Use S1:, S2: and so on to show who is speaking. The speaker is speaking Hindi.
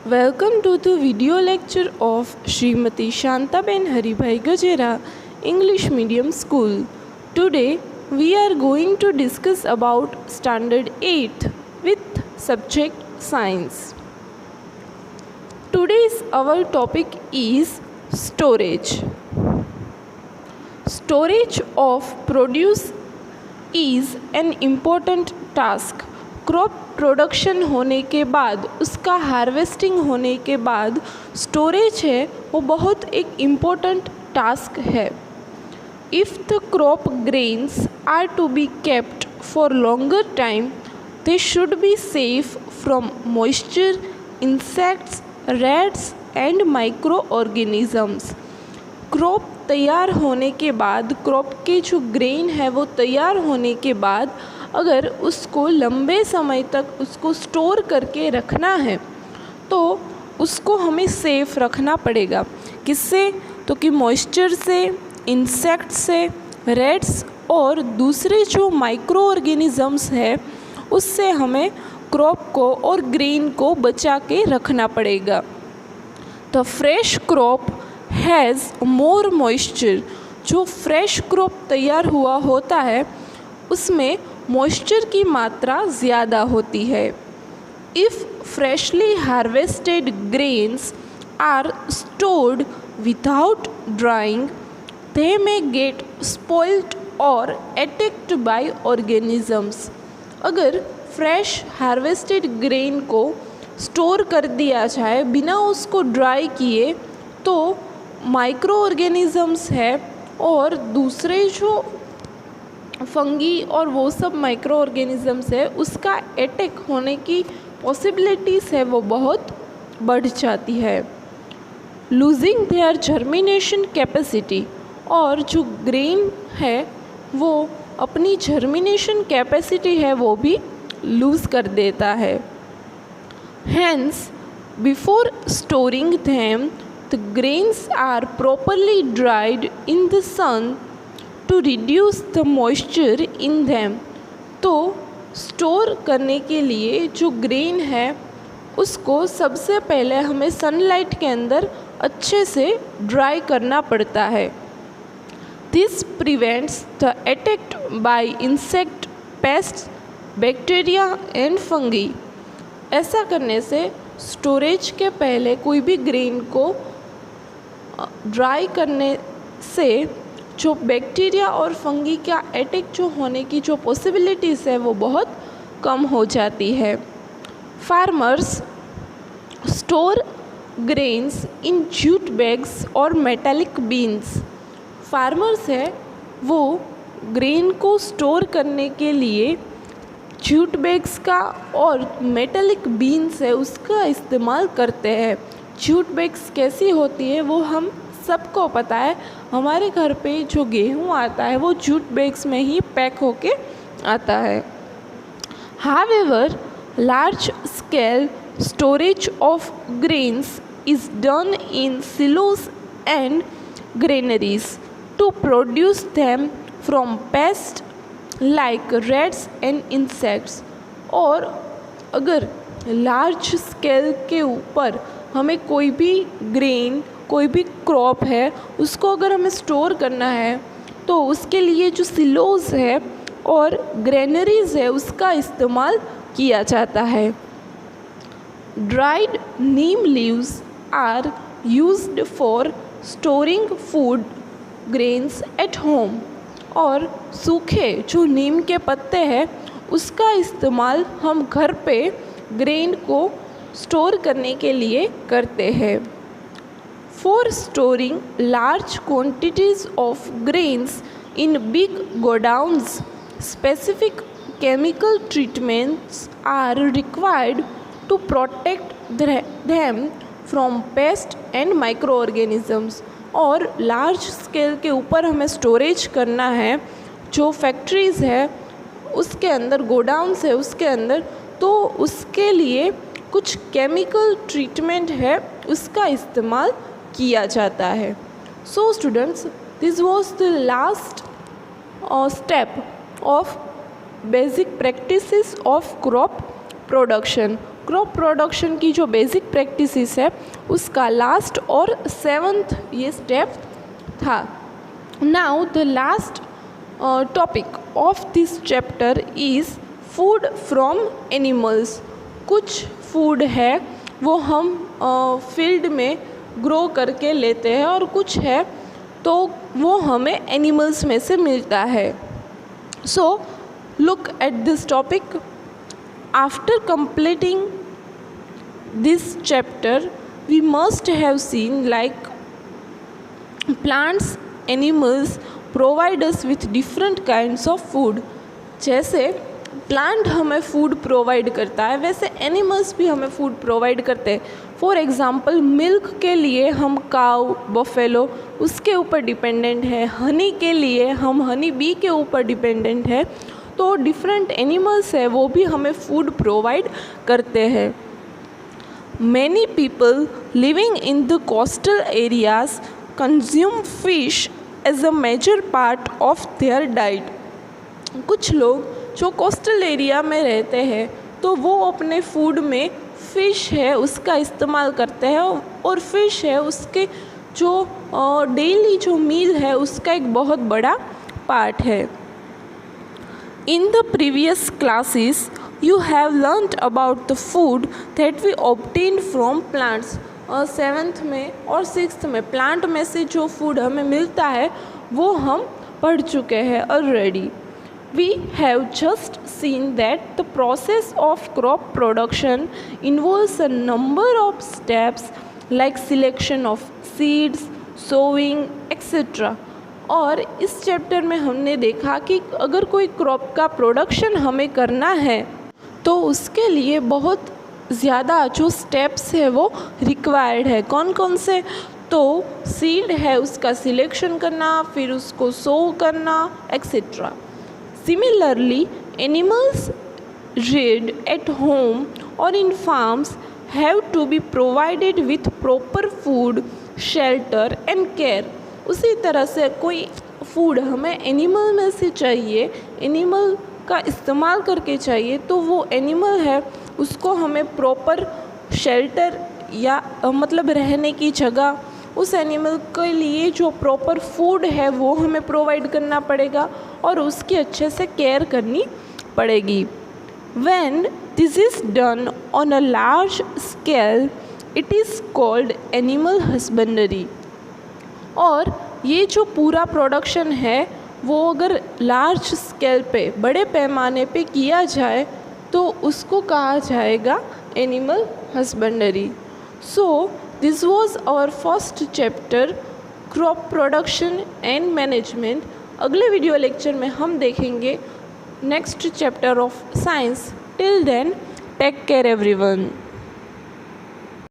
S1: Welcome to the video lecture of Srimati Shantaben Haribhai Gajera, English Medium School. Today we are going to discuss about Standard 8 with subject Science. Today's our topic is storage. Storage of produce is an important task. Crop production होने के बाद, उसका हार्वेस्टिंग होने के बाद स्टोरेज है वो बहुत एक इम्पोर्टेंट टास्क है. If the crop grains are to be kept for longer time, they should be safe from moisture, insects, rats and micro organisms. Crop तैयार होने के बाद, क्रॉप के जो ग्रेन है वो तैयार होने के बाद अगर उसको लंबे समय तक उसको स्टोर करके रखना है तो उसको हमें सेफ़ रखना पड़ेगा. किससे? तो कि मॉइस्चर से, इंसेक्ट से, रेट्स और दूसरे जो माइक्रो ऑर्गेनिजम्स है उससे हमें क्रॉप को और ग्रेन को बचा के रखना पड़ेगा. The fresh crop has more moisture. जो फ्रेश क्रॉप तैयार हुआ होता है उसमें मॉइस्चर की मात्रा ज़्यादा होती है. If freshly harvested grains are stored without drying, they may get spoiled और अटैक्ड बाय ऑर्गेनिजम्स. अगर फ्रेश हार्वेस्टेड ग्रेन को स्टोर कर दिया जाए बिना उसको ड्राई किए तो माइक्रो ऑर्गेनिजम्स है और दूसरे जो फंगी और वो सब माइक्रो ऑर्गेनिजम्स है उसका अटैक होने की पॉसिबिलिटीज़ है वो बहुत बढ़ जाती है. Losing their germination capacity. और जो ग्रेन है वो अपनी जर्मिनेशन कैपेसिटी है वो भी लूज़ कर देता है. Hence before storing them the grains are properly dried in the sun to reduce the moisture in them. तो स्टोर करने के लिए जो ग्रेन है उसको सबसे पहले हमें सनलाइट के अंदर अच्छे से ड्राई करना पड़ता है. This prevents the attack by insect, paste, bacteria and fungi. ऐसा करने से स्टोरेज के पहले कोई भी ग्रेन को ड्राई करने से जो बैक्टीरिया और फंगी का अटैक जो होने की जो पॉसिबिलिटीज़ है वो बहुत कम हो जाती है. Farmers store grains in jute bags और मेटालिक बीन्स. फार्मर्स है वो ग्रेन को स्टोर करने के लिए जूट बैग्स का और मेटालिक बीन्स है उसका इस्तेमाल करते हैं. जूट बैग्स कैसी होती है वो हम सबको पता है. हमारे घर पे जो गेहूँ आता है वो जूट बैग्स में ही पैक होके आता है. However large scale storage of grains is done in silos and granaries to produce them from pest like rats and insects. और अगर लार्ज स्केल के ऊपर हमें कोई भी ग्रेन, कोई भी क्रॉप है उसको अगर हमें स्टोर करना है तो उसके लिए जो सिलोज है और ग्रेनरीज है उसका इस्तेमाल किया जाता है. Dried neem leaves are used for storing food grains at home. और सूखे जो नीम के पत्ते हैं उसका इस्तेमाल हम घर पे ग्रेन को स्टोर करने के लिए करते हैं. For storing large quantities of grains in big godowns, specific chemical treatments are required to protect them from pests and microorganisms. और लार्ज स्केल के ऊपर हमें स्टोरेज करना है जो फैक्ट्रीज़ है उसके अंदर, गोडाउन्स है उसके अंदर, तो उसके लिए कुछ केमिकल ट्रीटमेंट है उसका इस्तेमाल किया जाता है. So students, this was the last step of basic practices of crop production. Crop production की जो बेसिक प्रैक्टिसेस है उसका लास्ट और 7th ये स्टेप था। Now the last topic of this chapter is food from animals. कुछ फूड है वो हम फील्ड में ग्रो करके लेते हैं और कुछ है तो वो हमें एनिमल्स में से मिलता है। So look at this topic. After completing this chapter we must have seen like plants, animals provide us with different kinds of food। जैसे प्लांट हमें फूड प्रोवाइड करता है वैसे एनिमल्स भी हमें फूड प्रोवाइड करते हैं। फॉर एग्ज़ाम्पल मिल्क के लिए हम काऊ, बफेलो उसके ऊपर डिपेंडेंट है। हनी के लिए हम हनी बी के ऊपर डिपेंडेंट है। तो डिफरेंट एनिमल्स है वो भी हमें फूड प्रोवाइड करते हैं। Many people living in the coastal areas consume fish as a major part of their diet. कुछ लोग जो कोस्टल एरिया में रहते हैं तो वो अपने फूड में फ़िश है उसका इस्तेमाल करते हैं और फिश है उसके जो डेली जो मील है उसका एक बहुत बड़ा पार्ट है। In the previous classes, you have learnt about the food that we obtain from plants। 7th में और 6th में प्लांट में से जो फूड हमें मिलता है वो हम पढ़ चुके हैं already। We have just seen that the process of crop production involves a number of steps like selection of seeds, sowing, etc। और इस चैप्टर में हमने देखा कि अगर कोई क्रॉप का प्रोडक्शन हमें करना है तो उसके लिए बहुत ज़्यादा जो स्टेप्स है वो रिक्वायर्ड है। कौन कौन से? तो सीड है उसका सिलेक्शन करना, फिर उसको सो करना etcetera. Similarly animals reared at home or in farms have to be provided with proper food, shelter and care। उसी तरह से कोई फूड हमें एनिमल में से चाहिए, एनिमल का इस्तेमाल करके चाहिए, तो वो एनिमल है उसको हमें प्रॉपर शेल्टर या मतलब रहने की जगह, उस एनिमल के लिए जो प्रॉपर फूड है वो हमें प्रोवाइड करना पड़ेगा और उसकी अच्छे से केयर करनी पड़ेगी। When this is done on a large scale, it is called animal husbandry। और ये जो पूरा प्रोडक्शन है वो अगर लार्ज स्केल पे, बड़े पैमाने पे किया जाए तो उसको कहा जाएगा animal husbandry. So this was our first chapter, crop production and management. अगले वीडियो लेक्चर में हम देखेंगे next chapter of science. Till then take care everyone.